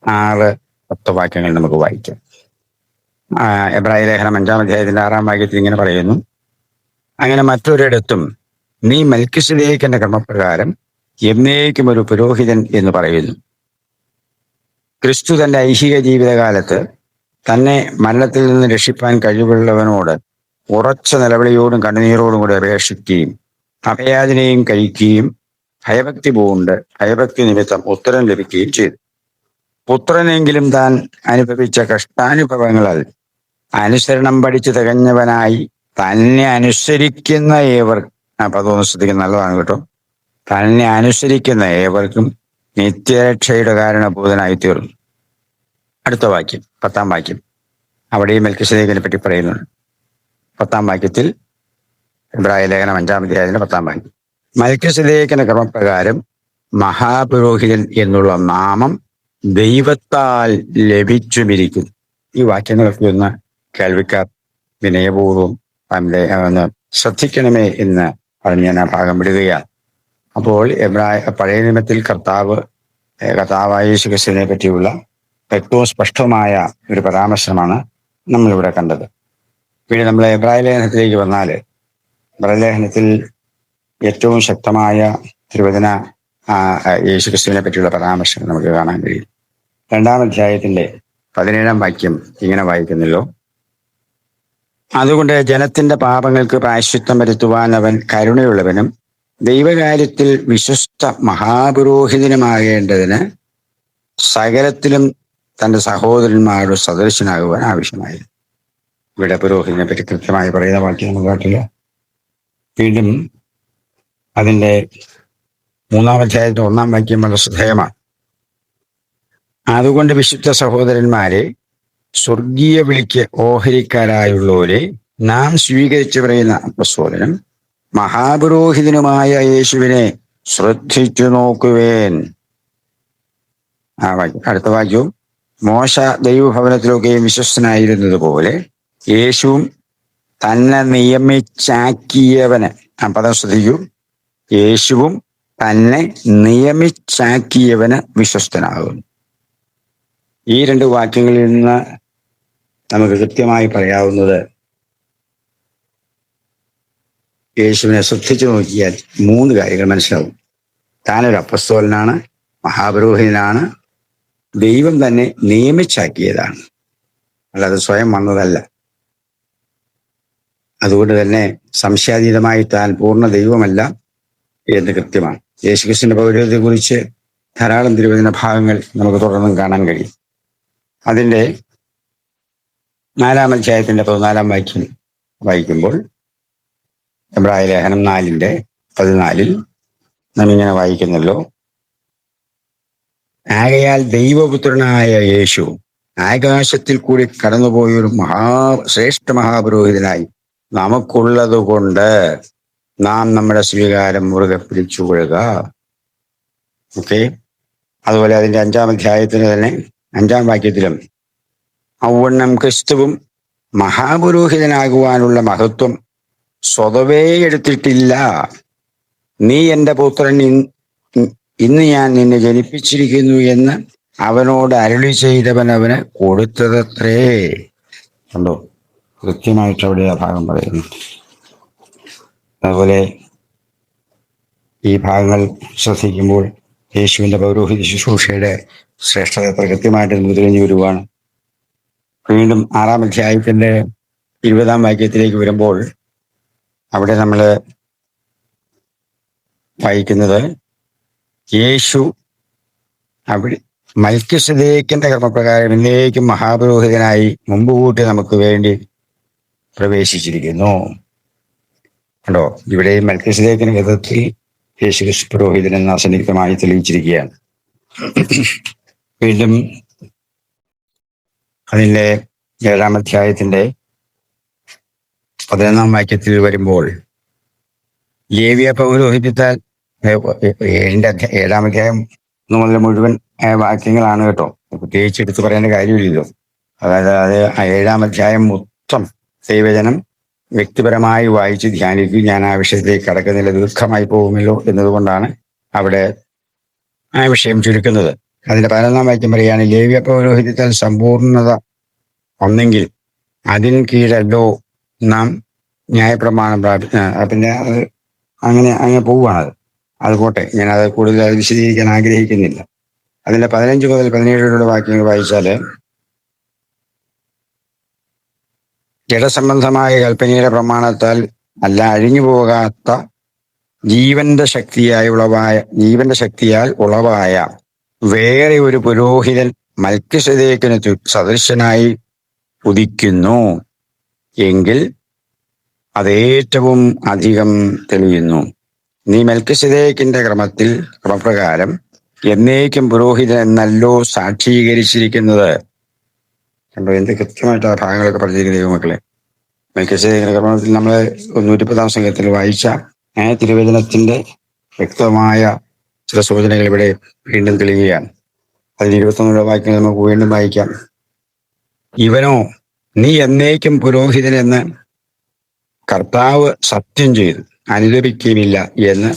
6-10 വാക്യങ്ങൾ നമുക്ക് വായിക്കാം. എബ്രായ ലേഖനം 5-ാം അധ്യായത്തിന്റെ 6-ാം വാക്യത്തിൽ ഇങ്ങനെ പറയുന്നു: അങ്ങനെ മറ്റൊരിടത്തും നീ മെൽക്കിസേദെക്കിന്റെ ക്രമപ്രകാരം എന്നേക്കും ഒരു പുരോഹിതൻ എന്ന് പറയുന്നു. ക്രിസ്തു തന്റെ ഐഹിക ജീവിതകാലത്ത് തന്നെ മരണത്തിൽ നിന്ന് രക്ഷിപ്പാൻ കഴിവുള്ളവനോട് ഉറച്ച നിലവിളിയോടും കണ്ണുനീരോടും കൂടി അപേക്ഷിക്കുകയും അഭയാചനയും കഴിക്കുകയും ഭയഭക്തി നിമിത്തം ഉത്തരം ലഭിക്കുകയും ചെയ്തു. പുത്രനെങ്കിലും താൻ അനുഭവിച്ച കഷ്ടാനുഭവങ്ങളാൽ അനുസരണം പഠിച്ചു തികഞ്ഞവനായി തന്നെ അനുസരിക്കുന്ന ഏവർ, അപ്പൊ അതൊന്ന് ശ്രദ്ധിക്കുന്ന നല്ലതാണ് കേട്ടോ. തന്നെ അനുസരിക്കുന്ന ഏവർക്കും നിത്യരക്ഷയുടെ കാരണഭൂതനായി തീർന്നു. അടുത്ത വാക്യം, 10-ാം വാക്യം, അവിടെയും മെൽക്കിസേദെക്കിനെ പറ്റി പറയുന്നുണ്ട്. 10-ാം വാക്യത്തിൽ, ഇബ്രായ ലേഖനം 5-ാം അധ്യായത്തിന്റെ 10-ാം വാക്യം, മെൽക്കിസേദെക്കിന്റെ ക്രമപ്രകാരം മഹാപുരോഹിതൻ എന്നുള്ള നാമം ദൈവത്താൽ ലഭിച്ചുമിരിക്കുന്നു. ഈ വാക്യങ്ങളൊക്കെ ഒന്ന് കേൾവിക്കാർ വിനയപൂർവ്വം ഒന്ന് ശ്രദ്ധിക്കണമേ എന്ന് പറഞ്ഞ് ഞാൻ ആ ഭാഗം വിടുകയാണ്. അപ്പോൾ പഴയ നിയമത്തിൽ കർത്താവായ യേശു ക്രിസ്തുവിനെ പറ്റിയുള്ള ഏറ്റവും സ്പഷ്ടമായ ഒരു പരാമർശമാണ് നമ്മളിവിടെ കണ്ടത്. പിന്നെ നമ്മൾ എബ്രായ ലേഖനത്തിലേക്ക് വന്നാൽ, എബ്രായ ലേഖനത്തിൽ ഏറ്റവും ശക്തമായ തിരുവചന യേശു ക്രിസ്തുവിനെ പറ്റിയുള്ള പരാമർശം നമുക്ക് കാണാൻ കഴിയും. 2-ാം അധ്യായത്തിന്റെ 17-ാം വാക്യം ഇങ്ങനെ വായിക്കുന്നല്ലോ: അതുകൊണ്ട് ജനത്തിന്റെ പാപങ്ങൾക്ക് പ്രായശ്ചിത്തം വരുത്തുവാൻ അവൻ കരുണയുള്ളവനും ദൈവകാര്യത്തിൽ വിശ്വസ്ത മഹാപുരോഹിതനുമാകേണ്ടതിന് സകലത്തിലും തന്റെ സഹോദരന്മാരുടെ സദൃശനാകുവാൻ ആവശ്യമായിരുന്നു. ഇവിടെ പുരോഹിതനെ പറ്റി കൃത്യമായി പറയുന്ന വാക്യം നമുക്ക് കേട്ടില്ല. വീണ്ടും അതിന്റെ 3-ാം അധ്യായത്തിന്റെ 1-ാം വാക്യം വളരെ ശ്രദ്ധേയമാണ്. അതുകൊണ്ട് വിശുദ്ധ സഹോദരന്മാരെ, സ്വർഗീയ വിളിക്ക് ഓഹരിക്കാരായുള്ളവരെ, നാം സ്വീകരിച്ചു പറയുന്ന അപ്പസ്തോലനും മഹാപുരോഹിതനുമായ യേശുവിനെ ശ്രദ്ധിച്ചു നോക്കുവേൻ. ആ വാക്യം, അടുത്ത വാക്യവും, മോശ ദൈവഭവനത്തിലൊക്കെയും വിശ്വസ്തനായിരുന്നത് പോലെ യേശുവും തന്നെ നിയമിച്ചാക്കിയവന്, ആ പദം ശ്രദ്ധിക്കൂ, യേശുവും തന്നെ നിയമിച്ചാക്കിയവന് വിശ്വസ്തനാകുന്നു. ഈ 2 വാക്യങ്ങളിൽ നിന്ന് നമുക്ക് കൃത്യമായി പറയാവുന്നത്, യേശുവിനെ ശ്രദ്ധിച്ചു നോക്കിയാൽ 3 കാര്യങ്ങൾ മനസ്സിലാവും. താനൊരു അപ്പസ്തോലനാണ്, മഹാപുരോഹിതനാണ്, ദൈവം തന്നെ നിയമിച്ചാക്കിയതാണ്, അല്ലാതെ സ്വയം വന്നതല്ല. അതുകൊണ്ട് തന്നെ സംശയാതീതമായി താൻ പൂർണ്ണ ദൈവമല്ല എന്ന് കൃത്യമാണ്. യേശുക്രിസ്തുവിന്റെ പൗരോഹിത്യത്തെ കുറിച്ച് ധാരാളം തിരുവചന ഭാഗങ്ങൾ നമുക്ക് തുടർന്നും കാണാൻ കഴിയും. അതിന്റെ 4-ാം അധ്യായത്തിന്റെ 14-ാം വാക്യം വായിക്കുമ്പോൾ, എബ്രായ ലേഖനം 4-ന്റെ 14 നാം ഇങ്ങനെ വായിക്കുന്നല്ലോ: ആകയാൽ ദൈവപുത്രനായ യേശു ആകാശത്തിൽ കൂടി കടന്നുപോയൊരു ശ്രേഷ്ഠ മഹാപുരോഹിതനായി നമുക്കുള്ളത് കൊണ്ട് നാം നമ്മുടെ സ്വീകാരം മുറുകെ പിടിച്ചുകൊള്ളുക. ഓക്കെ. അതുപോലെ അതിന്റെ 5-ാം അധ്യായത്തിന് തന്നെ 5-ാം വാക്യത്തിലും, ഔവണ്ണം ക്രിസ്തുവും മഹാപുരോഹിതനാകുവാനുള്ള മഹത്വം സ്വതവേ എടുത്തിട്ടില്ല. നീ എൻ്റെ പുത്രൻ, ഇന്ന് ഞാൻ നിന്നെ ജനിപ്പിച്ചിരിക്കുന്നു എന്ന് അവനോട് അരുളി ചെയ്തവൻ അവന് കൊടുത്തതത്രേ. കണ്ടോ, കൃത്യമായിട്ട് അവിടെ ആ ഭാഗം പറയുന്നു. അതുപോലെ ഈ ഭാഗങ്ങൾ ശ്രദ്ധിക്കുമ്പോൾ യേശുവിന്റെ പൗരോഹിത ശുശ്രൂഷയുടെ ശ്രേഷ്ഠത കൃത്യമായിട്ട് നമുക്ക് തെളിഞ്ഞു വരുവാണ്. വീണ്ടും 6-ാം അധ്യായത്തിന്റെ 20-ാം വാക്യത്തിലേക്ക് വരുമ്പോൾ അവിടെ നമ്മൾ വായിക്കുന്നത്, യേശു അവിടെ മൽക്കിസേദെക്കിന്റെ കർമ്മപ്രകാരം എന്നേക്കും മഹാപുരോഹിതനായി മുമ്പ് കൂട്ടി നമുക്ക് വേണ്ടി പ്രവേശിച്ചിരിക്കുന്നു. കണ്ടോ, ഇവിടെ മൽക്കിസേദെക്കിന്റെ വിധത്തിൽ യേശുക്രിസ്തു പുരോഹിതൻ എന്ന അസന്നിഗ്ധമായി തെളിയിച്ചിരിക്കുകയാണ്. വീണ്ടും അതിന്റെ 7-ാം അധ്യായത്തിന്റെ 11-ാം വാക്യത്തിൽ വരുമ്പോൾ, ലേവ്യ പൗരോഹിത്യത്താൽ 7-ാം അധ്യായം മുതൽ മുഴുവൻ വാക്യങ്ങളാണ് കേട്ടോ, പ്രത്യേകിച്ച് എടുത്തു പറയേണ്ട കാര്യമില്ലല്ലോ. അതായത് 7-ാം അധ്യായം മൊത്തം ദൈവജനം വ്യക്തിപരമായി വായിച്ച് ധ്യാനിക്കും. ഞാൻ ആ വിഷയത്തിലേക്ക് കടക്കുന്നില്ല, ദീർഘമായി പോകുമല്ലോ എന്നതുകൊണ്ടാണ് അവിടെ ആ വിഷയം ചുരുക്കുന്നത്. അതിന്റെ 11-ാം വാക്യം പറയുകയാണ്, ലേവ്യ പൗരോഹിത്യത്താൽ സമ്പൂർണത ഒന്നെങ്കിൽ അതിന് കീഴല്ലോ നാം ന്യായപ്രമാണം പിന്നെ അത് അങ്ങനെ പോവുകയാണത്. അത് പോട്ടെ, ഞാനത് കൂടുതൽ വിശദീകരിക്കാൻ ആഗ്രഹിക്കുന്നില്ല. അതിന്റെ 15 മുതൽ 17 വാക്യങ്ങൾ വായിച്ചാല്, ജഡസംബന്ധമായ കൽപ്പനയുടെ പ്രമാണത്താൽ അല്ല, അഴിഞ്ഞു പോകാത്ത ജീവന്റെ ശക്തിയാൽ ഉളവായ വേറെ ഒരു പുരോഹിതൻ മൽക്കിസേദെക്കിന് സദൃശനായി ഉദിക്കുന്നു എങ്കിൽ അതേറ്റവും അധികം തെളിയുന്നു. നീ മെൽക്കിസേദെക്കിന്റെ ക്രമപ്രകാരം എന്നേക്കും പുരോഹിതൻ എന്നല്ലോ സാക്ഷീകരിച്ചിരിക്കുന്നത്. കണ്ടോ, എന്ത് കൃത്യമായിട്ട് ആ ഭാഗങ്ങളൊക്കെ പറഞ്ഞിരിക്കുന്ന ദൈവമക്കളെ. മെൽക്കിസേദെക്കിന്റെ ക്രമത്തിൽ നമ്മൾ 110 സംഘത്തിൽ വായിച്ച തിരുവചനത്തിന്റെ വ്യക്തമായ ചില സൂചനകൾ ഇവിടെ വീണ്ടും തെളിയുകയാണ്. അതിന് 21 വാക്യങ്ങൾ നമുക്ക് വീണ്ടും വായിക്കാം. ഇവനോ നീ എന്നേക്കും പുരോഹിതനെന്ന് കർത്താവ് സത്യം ചെയ്തു അനുദപിക്കുകയില്ല എന്ന്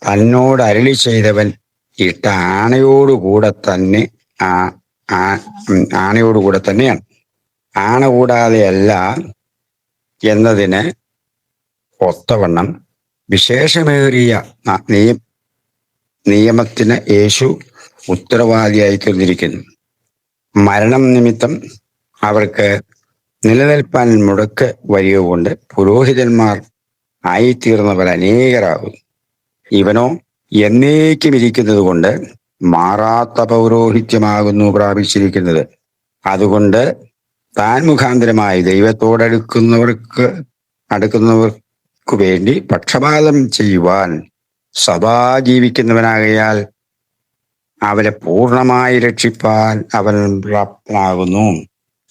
തന്നോട് അരുളി ചെയ്തവൻ ഇട്ട ആണയോടുകൂടെ തന്നെയാണ്. ആണ കൂടാതെയല്ല എന്നതിന് ഒത്തവണ്ണം വിശേഷമേറിയ നിയമത്തിന് യേശു ഉത്തരവാദിയായി തീർന്നിരിക്കുന്നു. മരണം നിമിത്തം അവർക്ക് നിലനിൽപ്പാൻ മുടക്ക് വരികകൊണ്ട് പുരോഹിതന്മാർ ആയിത്തീർന്നവർ അനേകരാകും. ഇവനോ എന്നേക്കും ഇരിക്കുന്നത് കൊണ്ട് മാറാത്ത പൗരോഹിത്യമാകുന്നു പ്രാപിച്ചിരിക്കുന്നത്. അതുകൊണ്ട് താൻ മുഖാന്തരമായി അടുക്കുന്നവർക്ക് വേണ്ടി പക്ഷപാതം ചെയ്യുവാൻ സദാ ജീവിക്കുന്നവനാകയാൽ അവരെ പൂർണ്ണമായി രക്ഷിപ്പാൻ അവൻ പ്രാപ്തനാകുന്നു.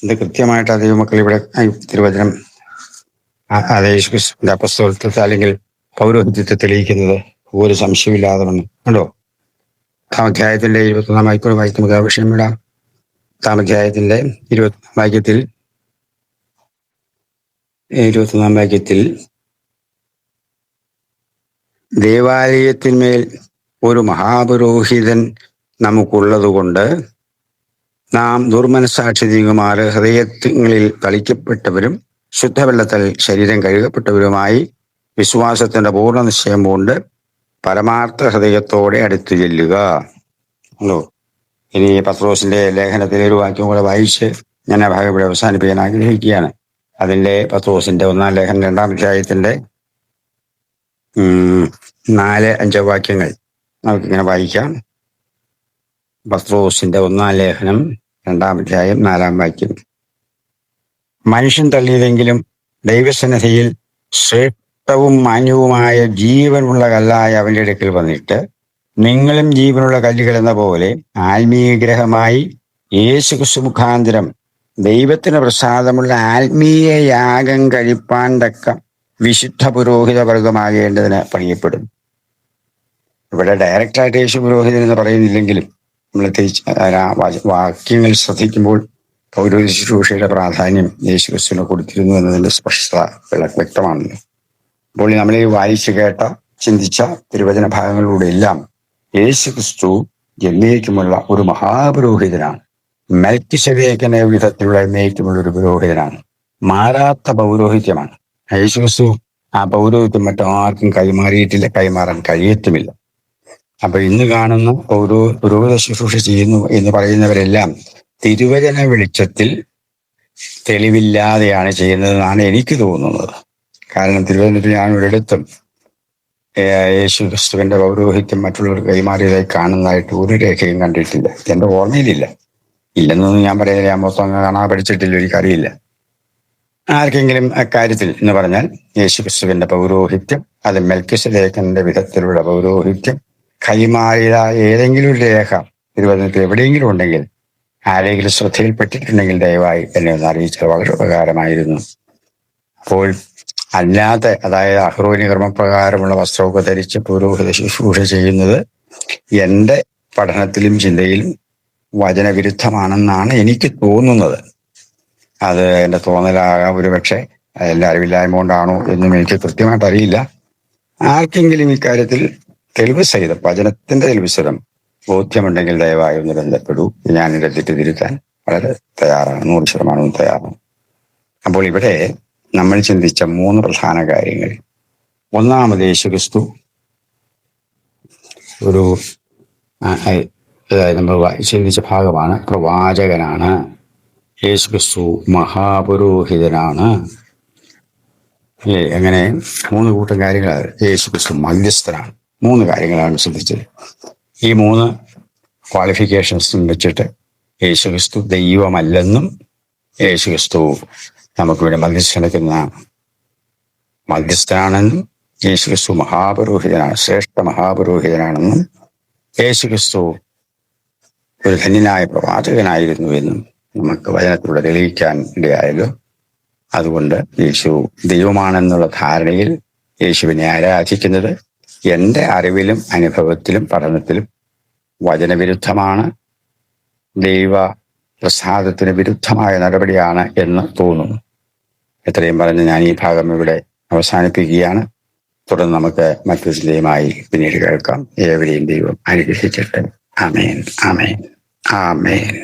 ഇത് കൃത്യമായിട്ട് ദൈവമക്കൾ ഇവിടെ തിരുവചനം യേശുക്രിസ്തുവിന്റെ അപ്പസ്തോലത്വത്തെ അല്ലെങ്കിൽ പൗരോഹിത്യത്തെ തെളിയിക്കുന്നത് ഒരു സംശയമില്ലാതെ വന്നു. കണ്ടോ, 10 അധ്യായത്തിന്റെ 21 വാക്യം വായിക്കുമ്പോൾ ആ വിഷയം വിടാം. 10 അധ്യായത്തിന്റെ 21 വാക്യത്തിൽ ദേവാലയത്തിന്മേൽ ഒരു മഹാപുരോഹിതൻ നമുക്കുള്ളതുകൊണ്ട് നാം ദുർമനസാക്ഷിമാര് ഹൃദയങ്ങളിൽ തളിക്കപ്പെട്ടവരും ശുദ്ധവെള്ളത്തിൽ ശരീരം കഴുകപ്പെട്ടവരുമായി വിശ്വാസത്തിന്റെ പൂർണ്ണ നിശ്ചയം കൊണ്ട് പരമാർത്ഥ ഹൃദയത്തോടെ അടുത്തു ചെല്ലുക. ഇനി പത്രോസിന്റെ ലേഖനത്തിലെ ഒരു വാക്യം കൂടെ വായിച്ച് ഞാൻ ആ ഭാഗം ഇവിടെ അവസാനിപ്പിക്കാൻ ആഗ്രഹിക്കുകയാണ്. അതിന്റെ പത്രോസിന്റെ 1-ാം ലേഖനം 2-ാം അധ്യായത്തിന്റെ 4-5 വാക്യങ്ങൾ നമുക്കിങ്ങനെ വായിക്കാം. പത്രോസിന്റെ 1-ാം ലേഖനം 2-ാം അധ്യായം 4-ാം വാക്യം. മനുഷ്യൻ തള്ളിയതെങ്കിലും ദൈവസന്നിധിയിൽ ശ്രേഷ്ഠവും മാന്യവുമായ ജീവനുള്ള കല്ലായ അവന്റെ അടുക്കൽ വന്നിട്ട് നിങ്ങളും ജീവനുള്ള കല്ലുകൾ എന്ന പോലെ ആത്മീയഗ്രഹമായി യേശുക്രിസ്തു മുഖാന്തരം ദൈവത്തിന് പ്രസാദമുള്ള ആത്മീയ യാഗം കഴിപ്പാൻ തക്ക വിശുദ്ധ പുരോഹിത വർഗമാകേണ്ടതിന് പണിയപ്പെടും. ഇവിടെ ഡയറക്റ്റായിട്ട് യേശു പുരോഹിതൻ എന്ന് പറയുന്നില്ലെങ്കിലും നമ്മൾ വാക്യങ്ങൾ ശ്രദ്ധിക്കുമ്പോൾ പൗരോഹിത ശുശ്രൂഷയുടെ പ്രാധാന്യം യേശുക്രിസ്തുവിന് കൊടുത്തിരുന്നു എന്നതിന്റെ സ്പഷ്ടത വ്യക്തമാണല്ലോ. അപ്പോൾ നമ്മൾ ഈ വായിച്ചു കേട്ട ചിന്തിച്ച തിരുവചന ഭാഗങ്ങളിലൂടെ എല്ലാം യേശുക്രിസ്തു എന്നേക്കുമുള്ള ഒരു മഹാപുരോഹിതനാണ്. മെൽക്കിസേദെക്കിന്റെ വിധത്തിലുള്ള എന്നേക്കുമുള്ള ഒരു പുരോഹിതനാണ്. മാറാത്ത പൗരോഹിത്യമാണ് യേശുക്രിസ്തു. ആ പൗരോഹിത്യം മറ്റാർക്കും കൈമാറാൻ കഴിയത്തുമില്ല. അപ്പൊ ഇന്ന് കാണുന്ന പുരോഹിത ശുശ്രൂഷ ചെയ്യുന്നു എന്ന് പറയുന്നവരെല്ലാം തിരുവചന വെളിച്ചത്തിൽ തെളിവില്ലാതെയാണ് ചെയ്യുന്നതെന്നാണ് എനിക്ക് തോന്നുന്നത്. കാരണം തിരുവചനത്തിൽ ഞാൻ ഒരിടത്തും യേശുക്രിസ്തുവിന്റെ പൗരോഹിത്യം മറ്റുള്ളവർ കൈമാറിയതായി കാണുന്നതായിട്ട് ഒരു രേഖയും കണ്ടിട്ടില്ല. എന്റെ ഓർമ്മയിലില്ല. ഇല്ലെന്നൊന്നും ഞാൻ പറയുന്നില്ല. ഞാൻ മൊത്തം കാണാൻ പഠിച്ചിട്ടില്ല, എനിക്കറിയില്ല. ആർക്കെങ്കിലും അക്കാര്യത്തിൽ എന്ന് പറഞ്ഞാൽ യേശുക്രിസ്തുവിന്റെ പൗരോഹിത്യം അത് മെൽക്കിസേദെക്കിന്റെ വിധത്തിലുള്ള പൗരോഹിത്യം കൈമാറിയ ഏതെങ്കിലും ഒരു രേഖ തിരുവചനത്തിൽ എവിടെയെങ്കിലും ഉണ്ടെങ്കിൽ, ആരെങ്കിലും ശ്രദ്ധയിൽപ്പെട്ടിട്ടുണ്ടെങ്കിൽ ദയവായി എന്നെ ഒന്ന് അറിയിച്ചത് വളരെ ഉപകാരമായിരുന്നു. അപ്പോൾ അല്ലാതെ, അതായത് അഹ്റോന്യ കർമ്മപ്രകാരമുള്ള വസ്ത്രമൊക്കെ ധരിച്ച് പുരോഹിത ശുശ്രൂഷ ചെയ്യുന്നത് എൻ്റെ പഠനത്തിലും ചിന്തയിലും വചനവിരുദ്ധമാണെന്നാണ് എനിക്ക് തോന്നുന്നത്. അത് എൻ്റെ തോന്നലാകാം, ഒരുപക്ഷെ എല്ലാ അറിവില്ലായ്മ കൊണ്ടാണോ എന്നും എനിക്ക് കൃത്യമായിട്ട് അറിയില്ല. ആർക്കെങ്കിലും ഇക്കാര്യത്തിൽ തെളിവ് സഹിതം, വചനത്തിന്റെ തെളിവ് സഹിതം ബോധ്യമുണ്ടെങ്കിൽ ദയവായി ഒന്ന് ബന്ധപ്പെടൂ. ഞാൻ ഇതിന്റെ തെറ്റ് തിരുത്താൻ വളരെ തയ്യാറാണ്, 100% തയ്യാറാണ്. അപ്പോൾ ഇവിടെ നമ്മൾ ചിന്തിച്ച 3 പ്രധാന കാര്യങ്ങൾ. ഒന്നാമത്, യേശുക്രിസ്തു ഒരു നമ്മൾ ചിന്തിച്ച ഭാഗമാണ്, പ്രവാചകനാണ്. യേശുക്രിസ്തു മഹാപുരോഹിതനാണ്. അങ്ങനെ 3 കൂട്ടം കാര്യങ്ങളാണ്. യേശുക്രിസ്തു മധ്യസ്ഥനാണ്. 3 കാര്യങ്ങളാണ് ശ്രദ്ധിച്ചത്. ഈ 3 ക്വാളിഫിക്കേഷൻസും വെച്ചിട്ട് യേശുക്രിസ്തു ദൈവമല്ലെന്നും യേശുക്രിസ്തു നമുക്കിവിടെ മധ്യസ്ഥനാണെന്നും യേശുക്രിസ്തു മഹാപുരോഹിതനാണ്, ശ്രേഷ്ഠ മഹാപുരോഹിതനാണെന്നും യേശുക്രിസ്തു ഒരു ധന്യനായ പ്രവാചകനായിരുന്നു എന്നും നമുക്ക് വചനത്തിലൂടെ തെളിയിക്കാൻ ഇടയായല്ലോ. അതുകൊണ്ട് യേശു ദൈവമാണെന്നുള്ള ധാരണയിൽ യേശുവിനെ ആരാധിക്കുന്നത് എൻ്റെ അറിവിലും അനുഭവത്തിലും പഠനത്തിലും വചനവിരുദ്ധമാണ്, ദൈവ പ്രസാദത്തിന് വിരുദ്ധമായ നടപടിയാണ് എന്ന് തോന്നുന്നു. എത്രയും പറഞ്ഞ് ഞാൻ ഈ ഭാഗം ഇവിടെ അവസാനിപ്പിക്കുകയാണ്. തുടർന്ന് നമുക്ക് മറ്റൊരു ചിന്തയുമായി പിന്നീട് കേൾക്കാം. ഏവരെയും ദൈവം അനുഗ്രഹിക്കട്ടെ. ആമേൻ, ആമേൻ, ആമേൻ.